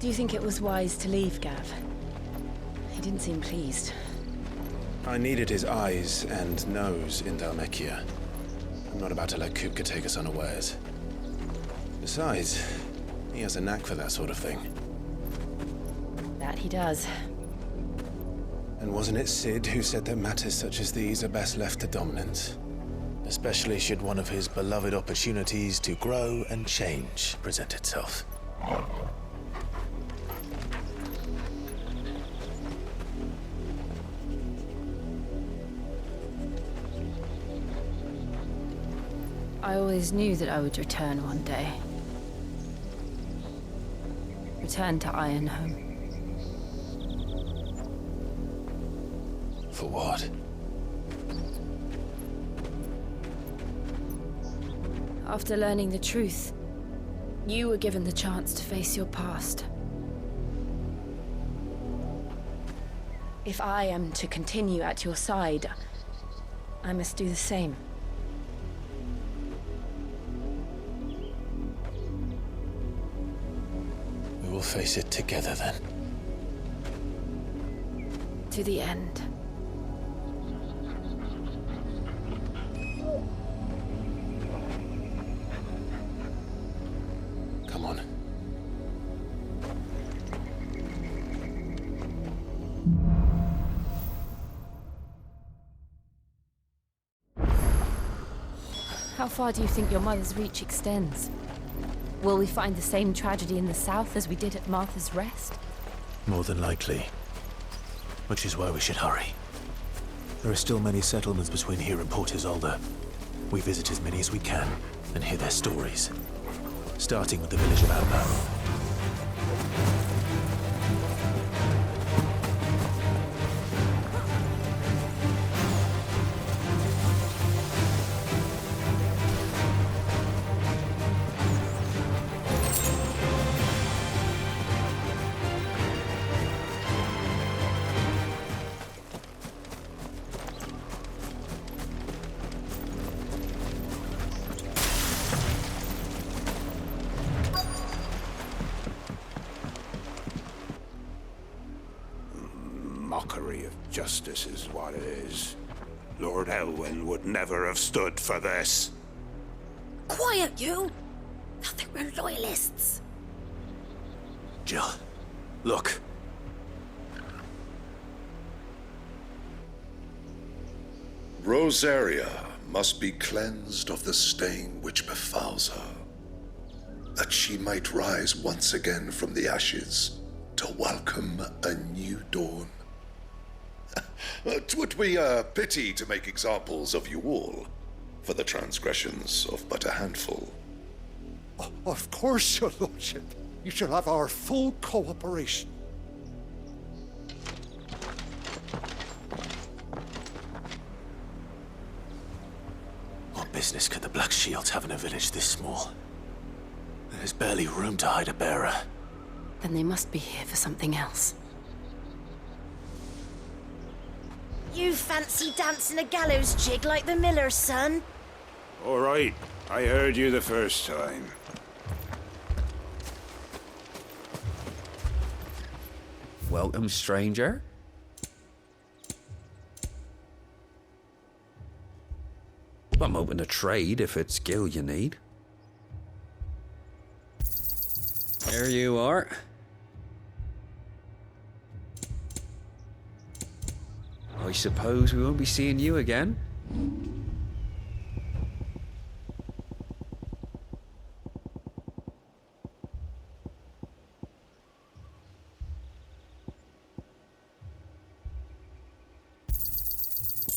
Do you think it was wise to leave, Gav? He didn't seem pleased. I needed his eyes and nose in Dhalmekia. I'm not about to let Kupka take us unawares. Besides, he has a knack for that sort of thing. That he does. And wasn't it Sid who said that matters such as these are best left to dominance? Especially should one of his beloved opportunities to grow and change present itself. I always knew that I would return one day. Return to Ironhome. For what? After learning the truth, you were given the chance to face your past. If I am to continue at your side, I must do the same. We will face it together then. To the end. Come on. How far do you think your mother's reach extends? Will we find the same tragedy in the south as we did at Martha's Rest? More than likely. Which is why we should hurry. There are still many settlements between here and Port Isolde. We visit as many as we can and hear their stories. Starting with the village of Alba. Mockery of justice is what it is. Lord Elwyn would never have stood for this. Quiet, you! I think we're loyalists. Jill, look. Rosaria must be cleansed of the stain which befouls her, that she might rise once again from the ashes to welcome a new dawn. 'Twould be a pity to make examples of you all, for the transgressions of but a handful. Of course, your lordship. You shall have our full cooperation. What business could the Black Shields have in a village this small? There's barely room to hide a bearer. Then they must be here for something else. You fancy dancing a gallows jig like the miller's son? All right, I heard you the first time. Welcome, stranger. I'm open to trade if it's skill you need. There you are. I suppose we won't be seeing you again.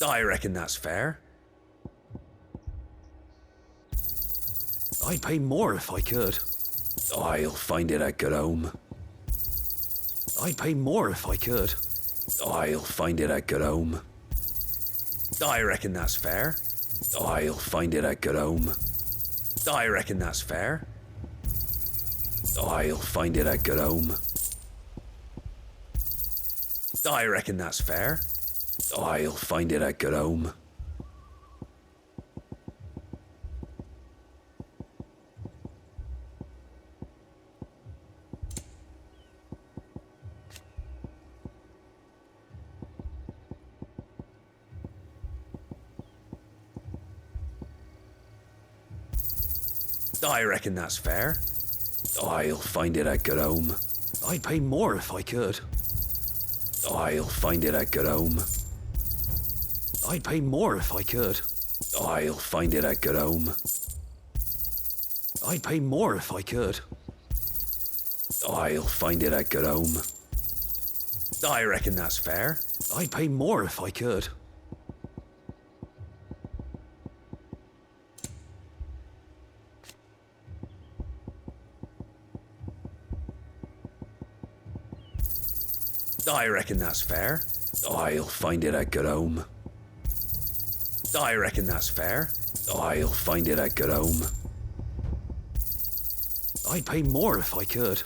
I reckon that's fair. I'd pay more if I could. I'll find it at good home. I'd pay more if I could. I'll find it at good home. I reckon that's fair. I'll find it at good home. I reckon that's fair. I'll find it at good home. I reckon that's fair. I'll find it at good home. I reckon that's fair. I'll find it at good home. I'd pay more if I could. I'll find it at good home. I'd pay more if I could. I'll find it at good home. I'd pay more if I could. I'll find it at good home. I reckon that's fair. I'd pay more if I could. I reckon that's fair. I'll find it at good home. I reckon that's fair. I'll find it at good home. I'd pay more if I could.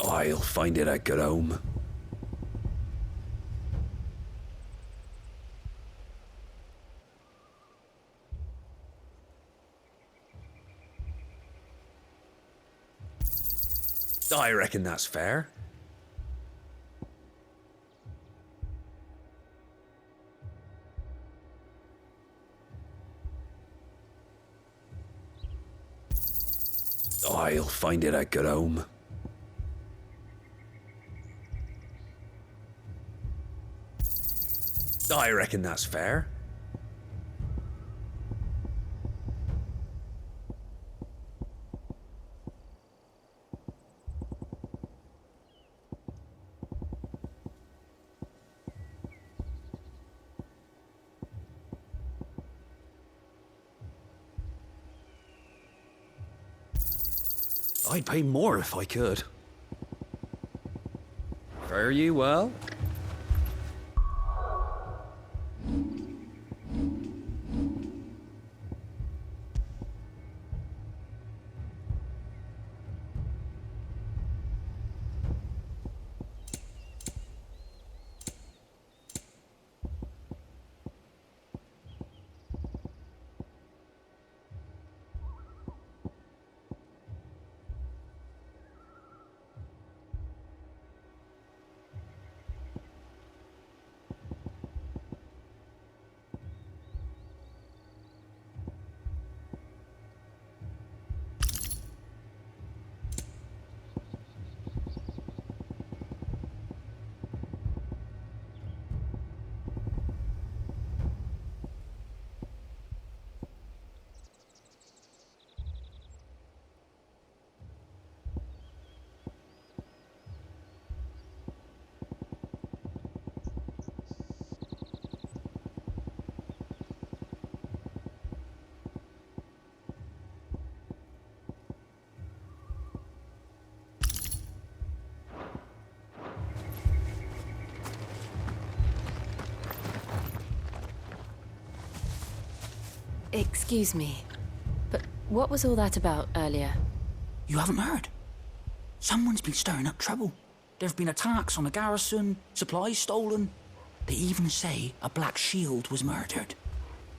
I'll find it at good home. I reckon that's fair. I'll find it at good home. I reckon that's fair. I'd pay more if I could. Fare you well? Excuse me, but what was all that about earlier? You haven't heard? Someone's been stirring up trouble. There have been attacks on the garrison, supplies stolen. They even say a Black Shield was murdered.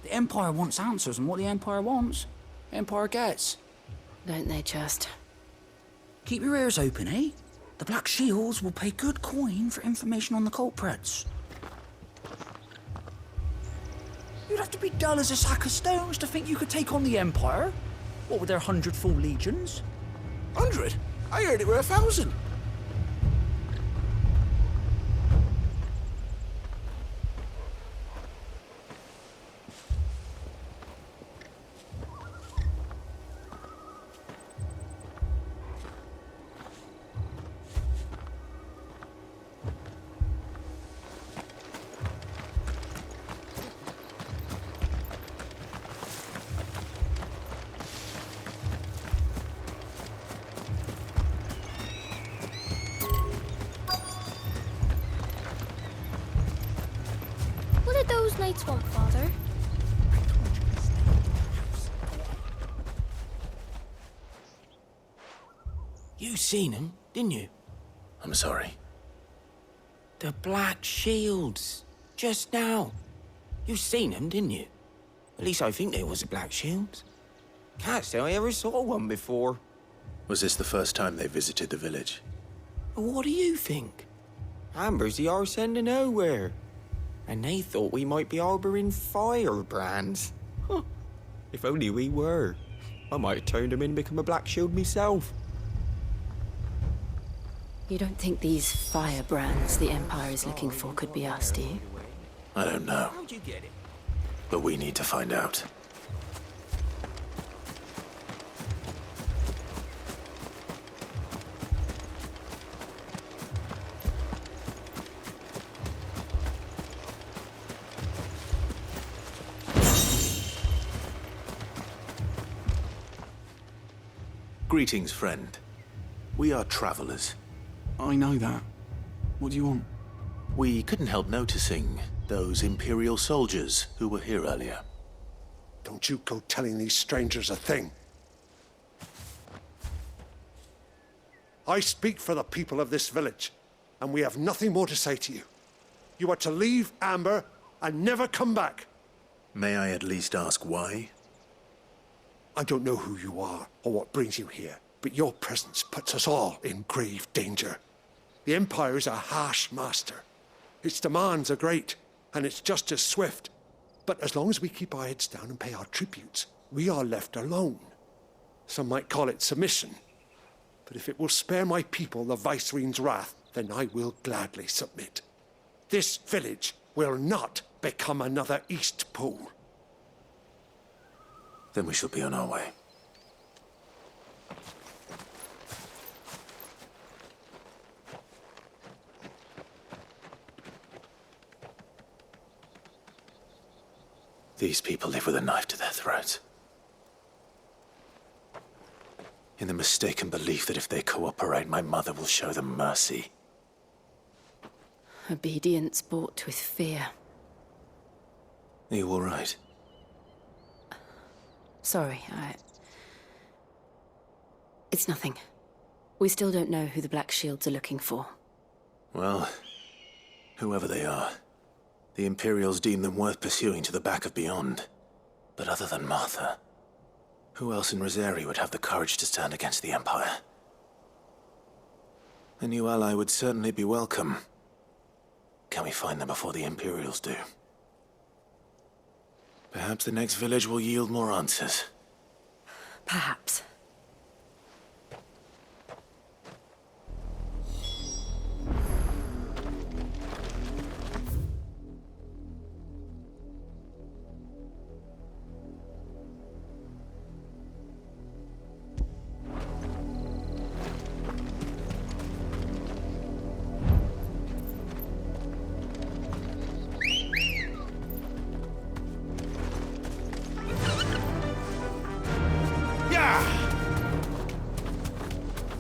The Empire wants answers, and what the Empire wants, Empire gets. Don't they just? Keep your ears open, eh? The Black Shields will pay good coin for information on the culprits. You'd have to be dull as a sack of stones to think you could take on the Empire. What with their 100 full legions? 100? I heard it were 1,000. lights won't, Father. You seen them, didn't you? I'm sorry. The black shields. Just now. You seen them, didn't you? At least I think there was a black shields. Can't say I ever saw one before. Was this the first time they visited the village? What do you think? Amber's the arse end of nowhere. And they thought we might be harboring firebrands. Huh. If only we were. I might have turned them in and become a black shield myself. You don't think these firebrands the Empire is looking for could be us, do you? I don't know, How'd you get it? but we need to find out. Greetings, friend. We are travelers. I know that. What do you want? We couldn't help noticing those Imperial soldiers who were here earlier. Don't you go telling these strangers a thing. I speak for the people of this village, and we have nothing more to say to you. You are to leave Amber and never come back. May I at least ask why? I don't know who you are or what brings you here, but your presence puts us all in grave danger. The Empire is a harsh master. Its demands are great, and its justice swift. But as long as we keep our heads down and pay our tributes, we are left alone. Some might call it submission. But if it will spare my people the Viceroy's wrath, then I will gladly submit. This village will not become another East Pole. Then we shall be on our way. These people live with a knife to their throats. In the mistaken belief that if they cooperate, my mother will show them mercy. Obedience bought with fear. Are you all right? Sorry, It's nothing. We still don't know who the Black Shields are looking for. Well, whoever they are, the Imperials deem them worth pursuing to the back of beyond. But other than Martha, who else in Rosari would have the courage to stand against the Empire? A new ally would certainly be welcome. Can we find them before the Imperials do? Perhaps the next village will yield more answers. Perhaps.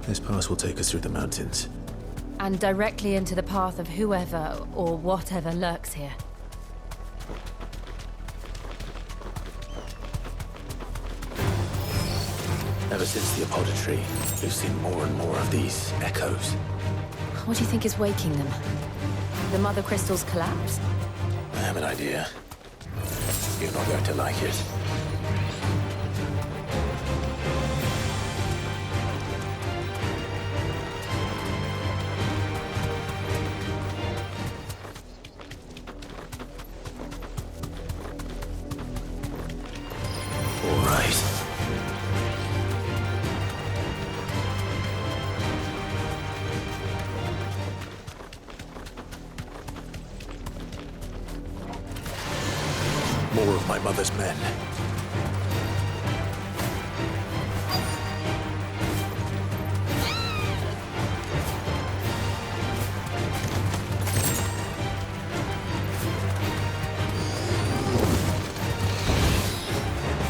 This pass will take us through the mountains. And directly into the path of whoever or whatever lurks here. Ever since the Apodatory, we've seen more and more of these echoes. What do you think is waking them? The Mother Crystal's collapse? I have an idea. You're not going to like it. All right. More of my mother's men.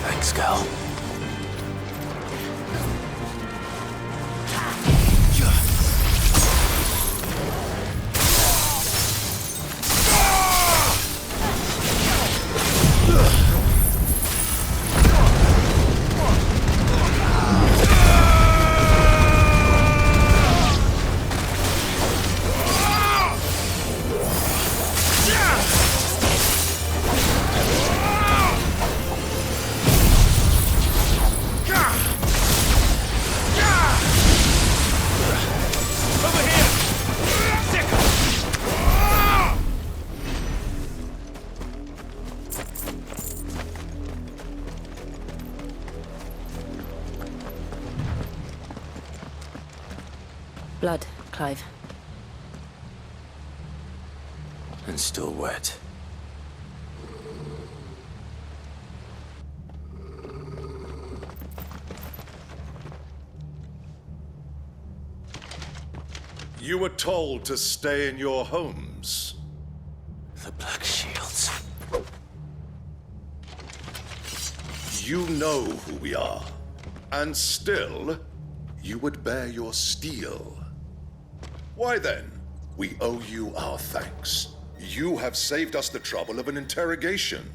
Thanks, Gal. Blood, Clive. And still wet. You were told to stay in your homes. The Black Shields. You know who we are. And still, you would bear your steel. Why then, we owe you our thanks. You have saved us the trouble of an interrogation.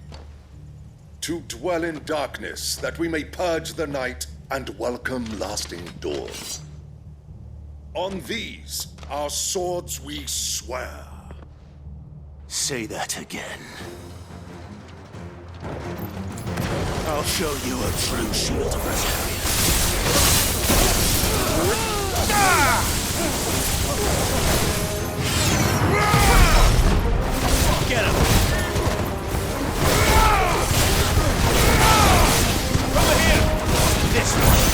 To dwell in darkness, that we may purge the night and welcome lasting dawn. On these, our swords we swear. Say that again. I'll show you a true shield vegetarian. Get him! Over here! This way!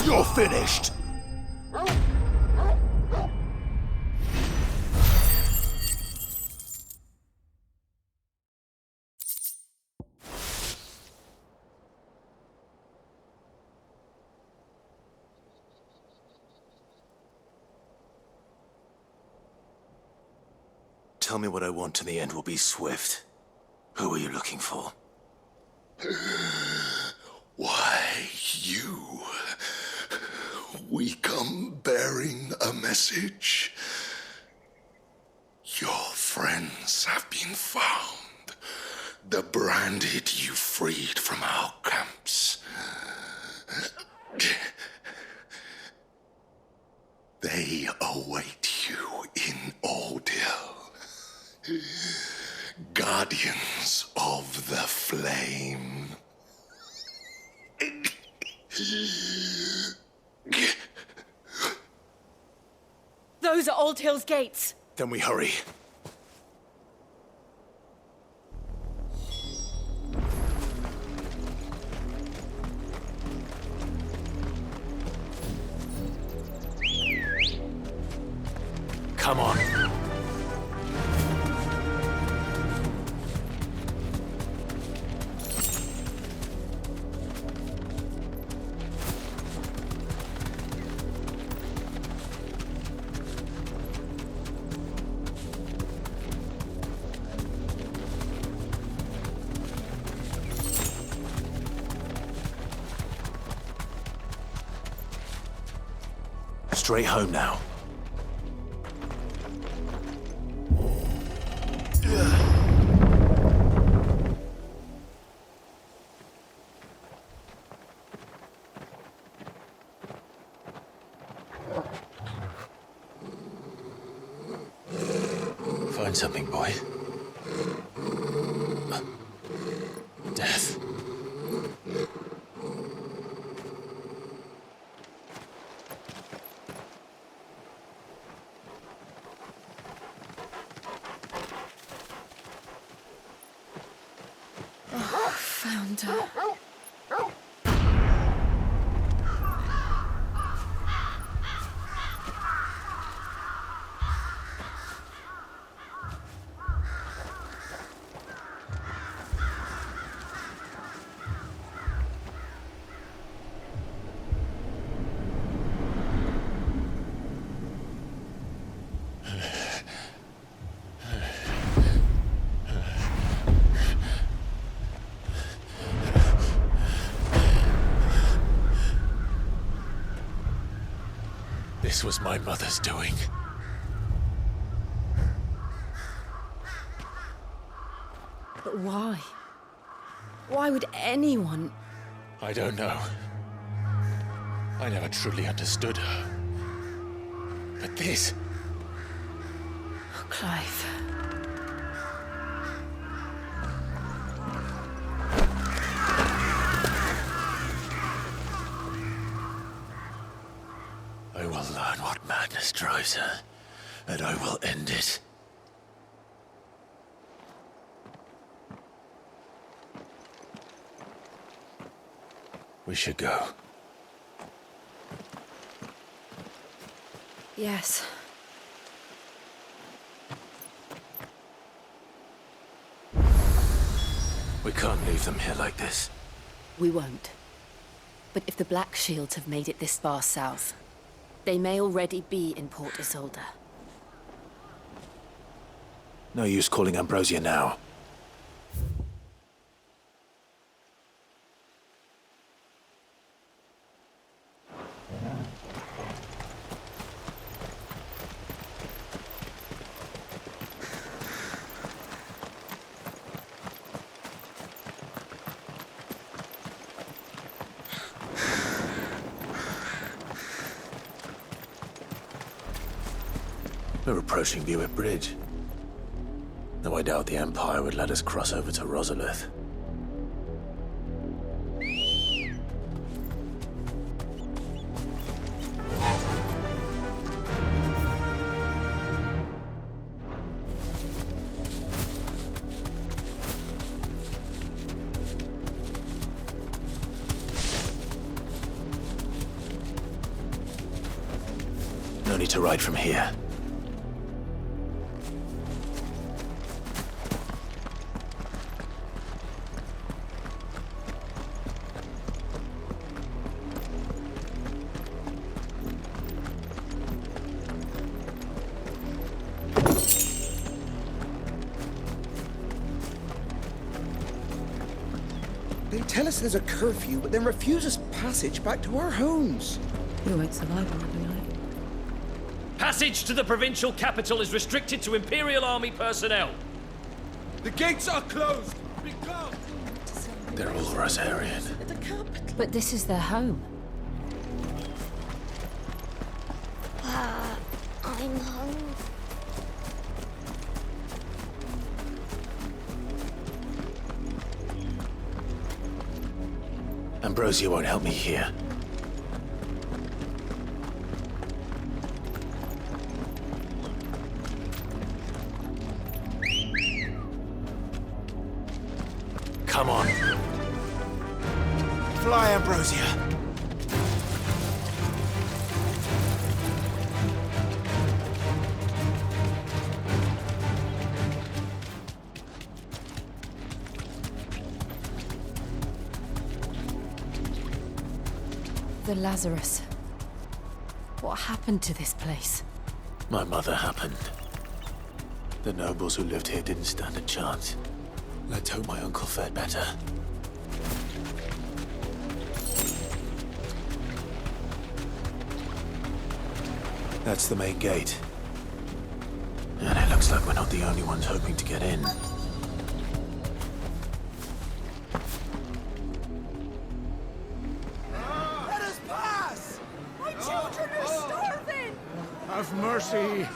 You're finished! Tell me what I want and the end will be swift. Who are you looking for? Why, you. We come bearing a message. Your friends have been found. The branded you freed from our camps. They await you in Ordeal. Guardians of the Flame. Those are Old Hill's gates. Then we hurry. Come on. Straight home now. Find something, boy. Death. happened to her? This was my mother's doing. But why? Why would anyone... I don't know. I never truly understood her. But this... Oh, Clive. I will learn what madness drives her, and I will end it. We should go. Yes. We can't leave them here like this. We won't. But if the Black Shields have made it this far south, they may already be in Port Isolde. No use calling Ambrosia now. We're approaching Buick Bridge. Though I doubt the Empire would let us cross over to Rosalith. No need to ride from here. They tell us there's a curfew, but then refuse us passage back to our homes. We won't survive another night. Passage to the provincial capital is restricted to Imperial Army personnel. The gates are closed! Be gone! They're all Rosarian. But this is their home. I'm hungry. Ambrosia won't help me here. Come on. Fly, Ambrosia! The Lazarus. What happened to this place? My mother happened. The nobles who lived here didn't stand a chance. Let's hope my uncle fared better. That's the main gate. And it looks like we're not the only ones hoping to get in. Let us pass! My children are starving! Have mercy!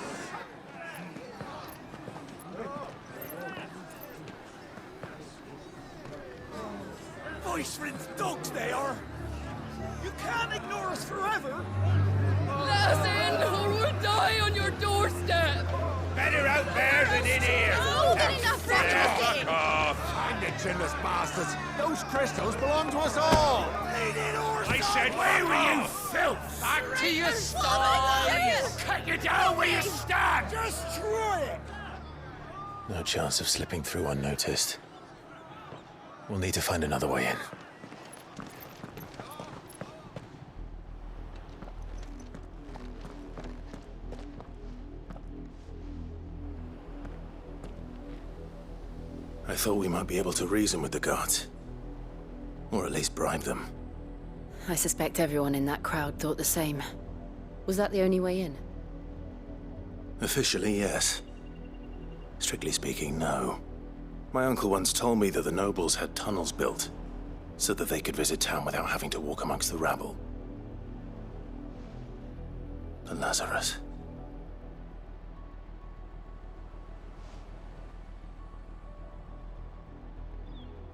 Voice-rinsed dogs they are! You can't ignore us forever! Let us in, or we'll die on your doorstep! Better out there than in here! Oh, good enough for Fuck off! I'm the chinless bastards! Those crystals belong to us all! I said, where were you, filth? Back to your sties! Cut you down where you stand! Destroy it! No chance of slipping through unnoticed. We'll need to find another way in. I thought we might be able to reason with the guards. Or at least bribe them. I suspect everyone in that crowd thought the same. Was that the only way in? Officially, yes. Strictly speaking, no. My uncle once told me that the nobles had tunnels built, so that they could visit town without having to walk amongst the rabble. But Lazarus...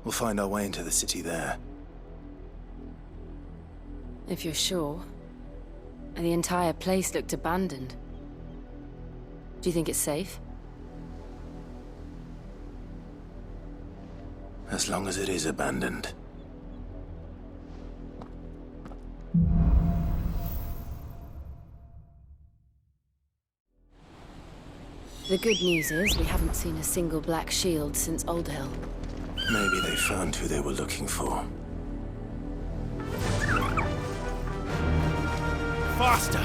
We'll find our way into the city there. If you're sure. The entire place looked abandoned. Do you think it's safe? As long as it is abandoned. The good news is we haven't seen a single black shield since Old Hill. Maybe they found who they were looking for. Faster!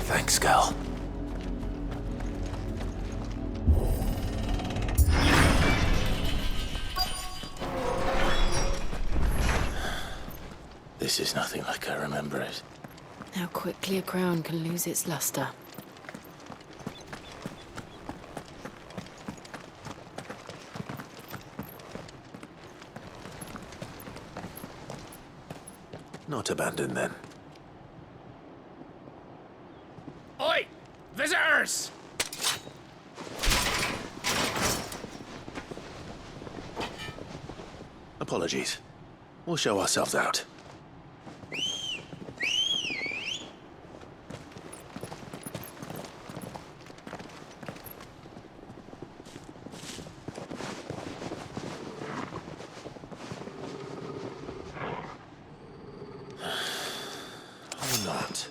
Thanks, Gal. This is nothing like I remember it. How quickly a crown can lose its luster. Not abandoned, then. Oi! Visitors! Apologies. We'll show ourselves out. Or not.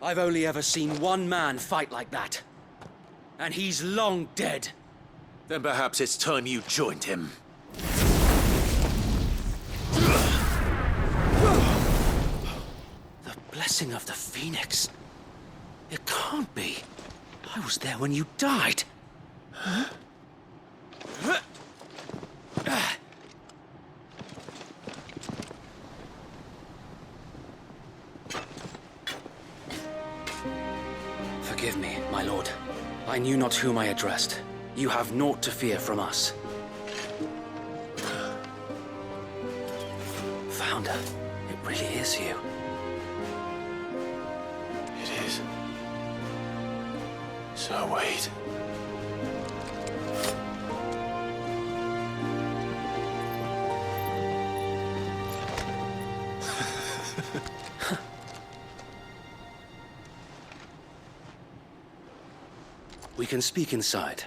I've only ever seen one man fight like that. And he's long dead. Then perhaps it's time you joined him. The blessing of the Phoenix. It can't be. I was there when you died. Huh? Forgive me, my lord. I knew not whom I addressed. You have naught to fear from us. Founder, it really is you. It is. So wait. We can speak inside.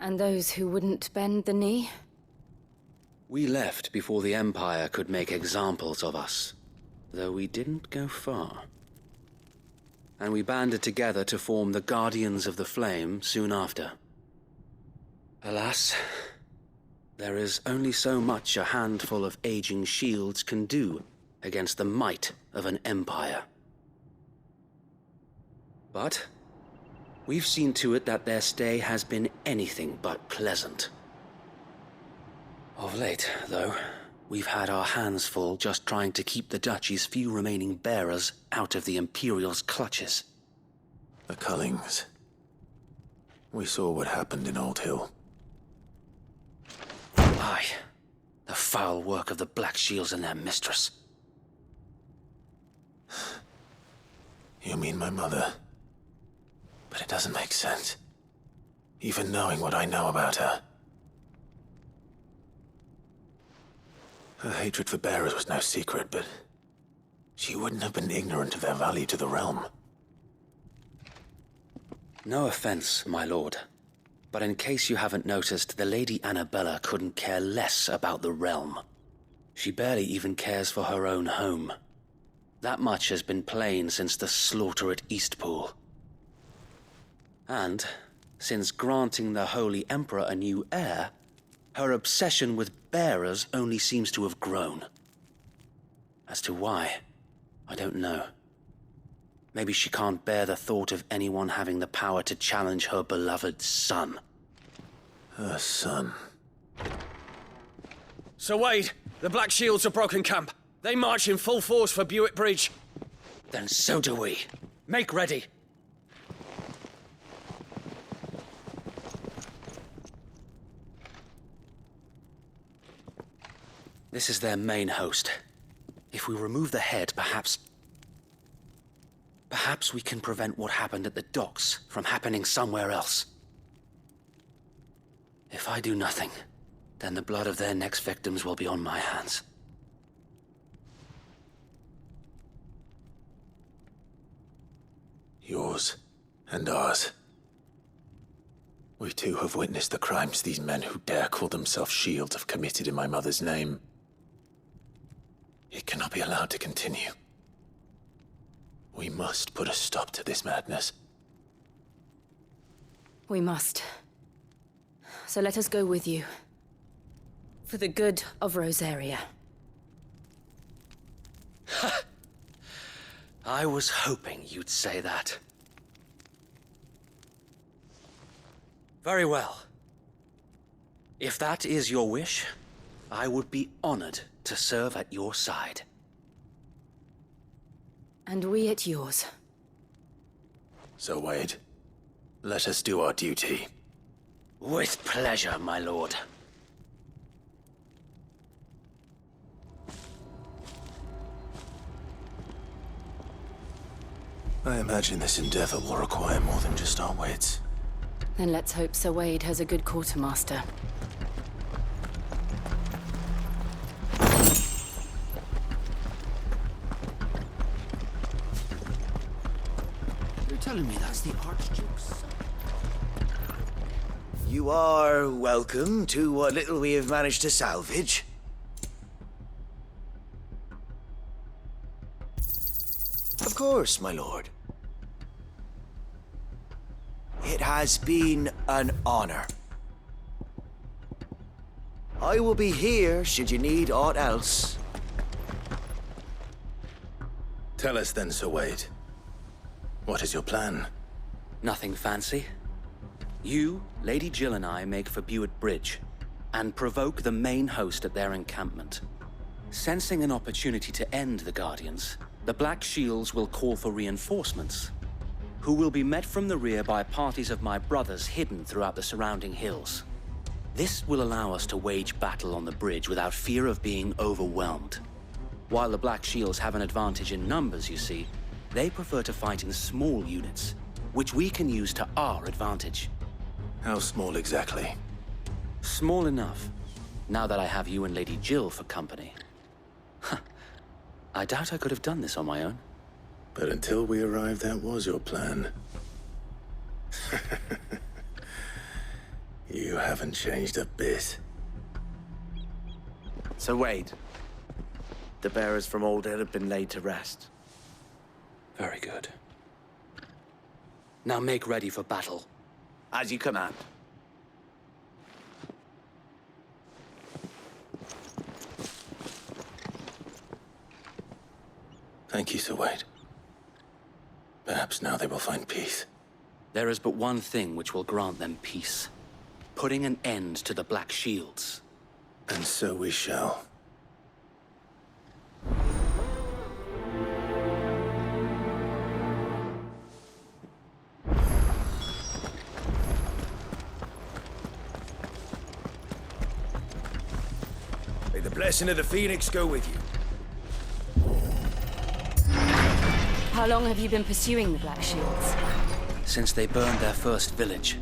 And those who wouldn't bend the knee? We left before the Empire could make examples of us, though we didn't go far. And we banded together to form the Guardians of the Flame soon after. Alas, there is only so much a handful of aging shields can do against the might of an empire. But we've seen to it that their stay has been anything but pleasant. Of late, though, we've had our hands full just trying to keep the Duchy's few remaining bearers out of the Imperial's clutches. The Cullings. We saw what happened in Old Hill. Aye. The foul work of the Black Shields and their mistress. You mean my mother? But it doesn't make sense. Even knowing what I know about her. Her hatred for bearers was no secret, but she wouldn't have been ignorant of their value to the realm. No offense, my lord. But in case you haven't noticed, the Lady Annabella couldn't care less about the realm. She barely even cares for her own home. That much has been plain since the slaughter at Eastpool. And, since granting the Holy Emperor a new heir, her obsession with bearers only seems to have grown. As to why, I don't know. Maybe she can't bear the thought of anyone having the power to challenge her beloved son. Her son. Sir Wade, the Black Shields have broken camp. They march in full force for Buick Bridge. Then so do we. Make ready. This is their main host. If we remove the head, perhaps we can prevent what happened at the docks from happening somewhere else. If I do nothing, then the blood of their next victims will be on my hands. Yours and ours. We too have witnessed the crimes these men who dare call themselves shields have committed in my mother's name. It cannot be allowed to continue. We must put a stop to this madness. We must. So let us go with you. For the good of Rosaria. I was hoping you'd say that. Very well. If that is your wish, I would be honored to serve at your side. And we at yours. So, Wade, let us do our duty. With pleasure, my lord. I imagine this endeavor will require more than just our wits. Then let's hope Sir Wade has a good quartermaster. You're telling me that's the Archduke's son? You are welcome to what little we have managed to salvage. Of course, my lord. It has been an honor. I will be here should you need aught else. Tell us then, Sir Wade. What is your plan? Nothing fancy. You, Lady Jill and I make for Buick Bridge, and provoke the main host at their encampment. Sensing an opportunity to end the Guardians, the Black Shields will call for reinforcements, who will be met from the rear by parties of my brothers hidden throughout the surrounding hills. This will allow us to wage battle on the bridge without fear of being overwhelmed. While the Black Shields have an advantage in numbers, you see, they prefer to fight in small units, which we can use to our advantage. How small exactly? Small enough, now that I have you and Lady Jill for company. I doubt I could have done this on my own. But until we arrived, that was your plan. You haven't changed a bit. So Wade, the bearers from Alder have been laid to rest. Very good. Now make ready for battle. As you command. Thank you, Sir Wade. Perhaps now they will find peace. There is but one thing which will grant them peace. Putting an end to the Black Shields. And so we shall. May the blessing of the Phoenix go with you. How long have you been pursuing the Black Shields? Since they burned their first village.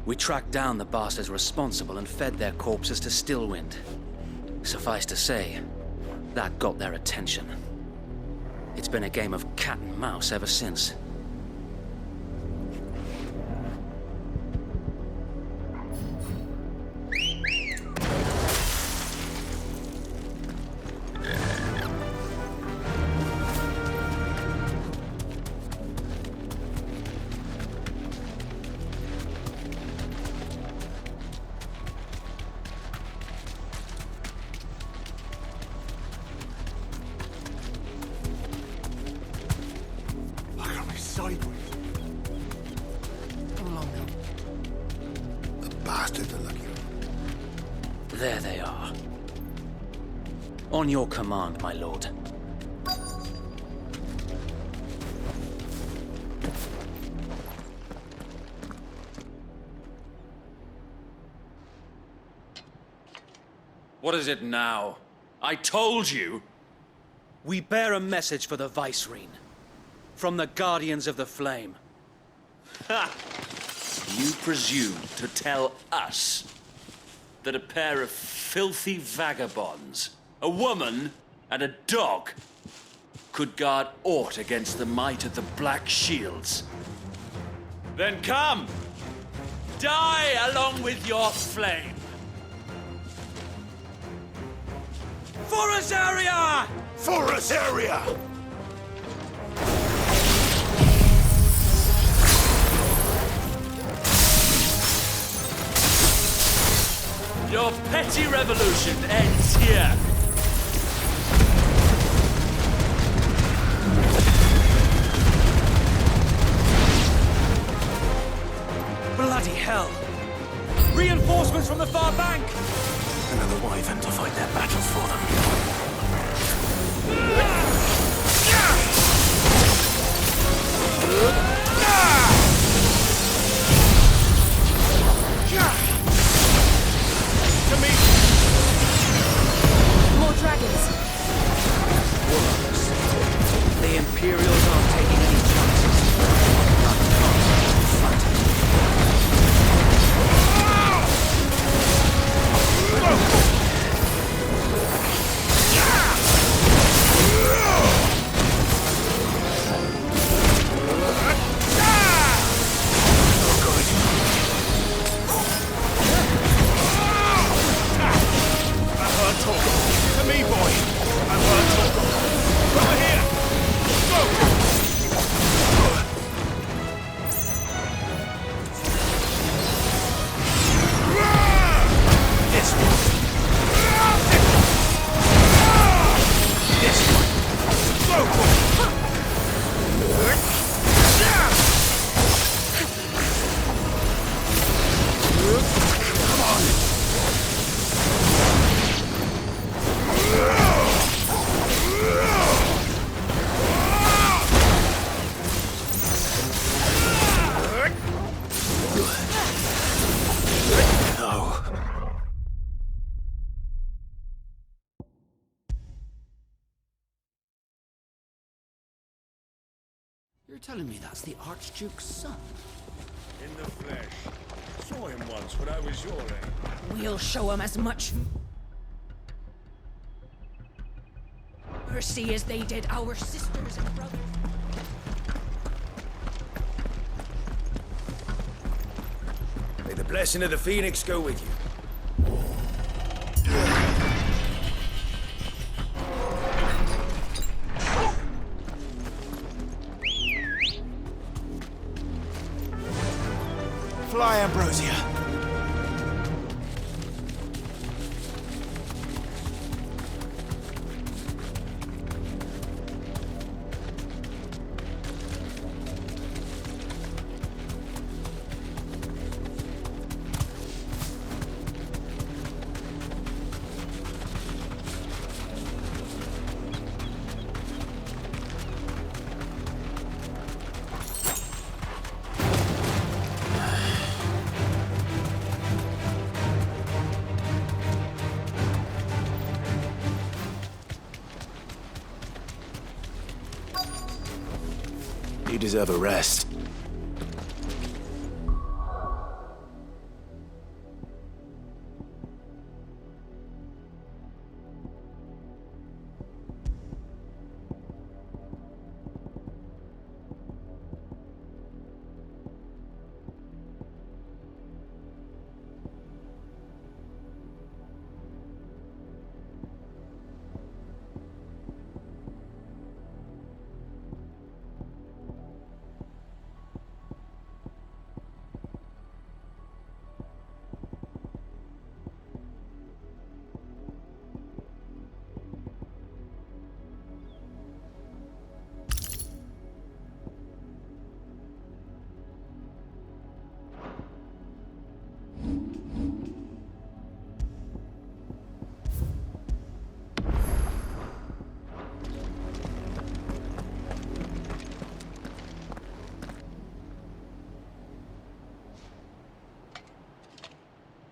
We tracked down the bastards responsible and fed their corpses to Stillwind. Suffice to say, that got their attention. It's been a game of cat and mouse ever since. There they are. On your command, my lord. What is it now? I told you! We bear a message for the Vicereine. From the Guardians of the Flame. Ha! You presume to tell us that a pair of filthy vagabonds, a woman and a dog, could guard aught against the might of the Black Shields? Then come! Die along with your flame! For Azaria! For Azaria! Your petty revolution ends here. Bloody hell! Reinforcements from the far bank! Another wyvern to fight their battles for them. More dragons! Worms. The Imperials aren't taking any chances. Not fighting. To me, boy! I've heard talk. Over here! Go! This one. This one. Go for it! Come on! You're telling me that's the Archduke's son? In the flesh. Saw him once when I was your age. We'll show him as much mercy as they did our sisters and brothers. May the Blessing of the Phoenix go with you. Fly, Ambrosia. You deserve a rest.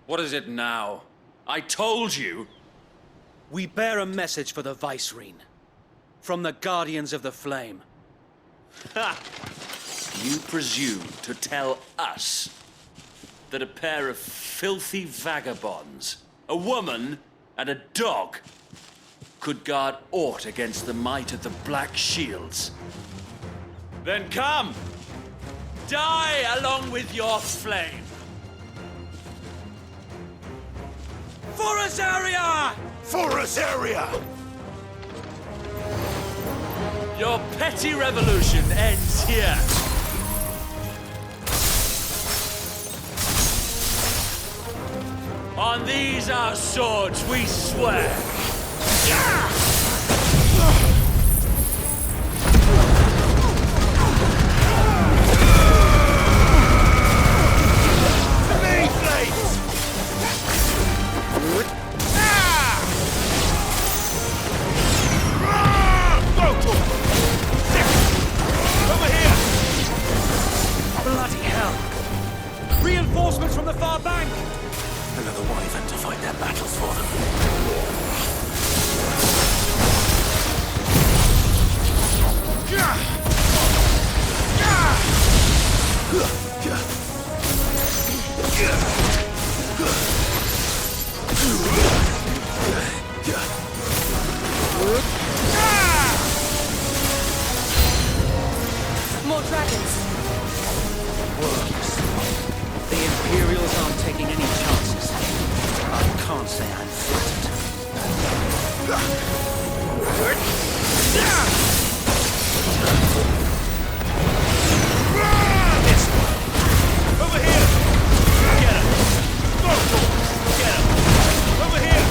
What is it now? I told you! We bear a message for the Vicereine. From the Guardians of the Flame. Ha! You presume to tell us that a pair of filthy vagabonds, a woman and a dog, could guard aught against the might of the Black Shields? Then come! Die along with your flame! For Azaria! For Azaria! Your petty revolution ends here. On these our swords we swear. Reinforcements from the far bank! Another wyvern to fight their battles for them. More dragons. Worms. The Imperials aren't taking any chances. I can't say I'm flattered. Over here! Get him! Go! Get him! Over here!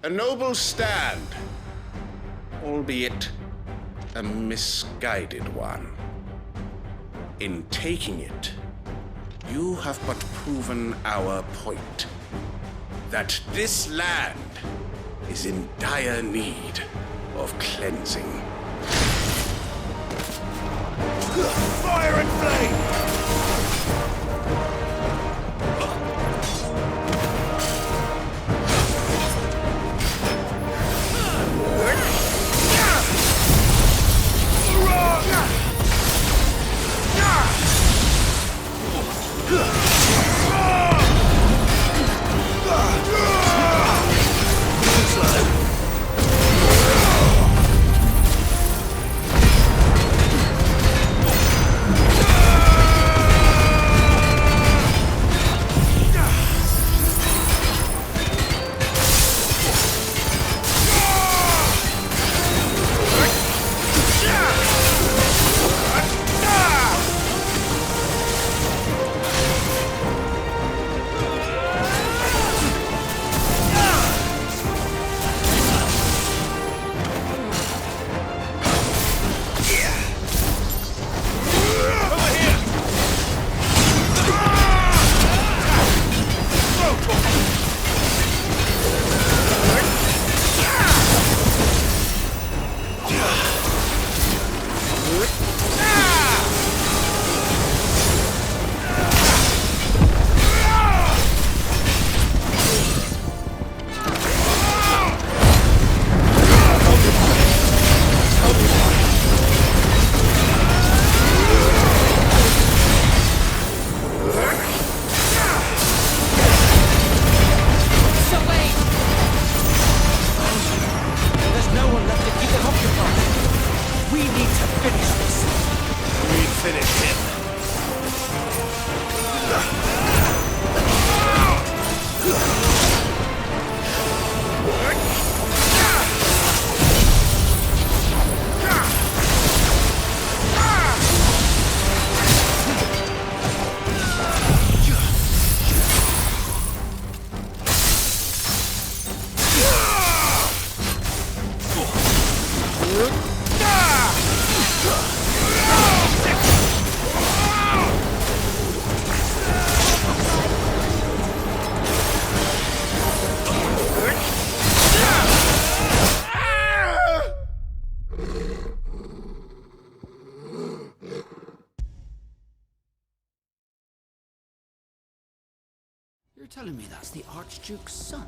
A noble stand. albeit a misguided one. In taking it, you have but proven our point, that this land is in dire need of cleansing. Fire and flame! You're telling me that's the Archduke's son?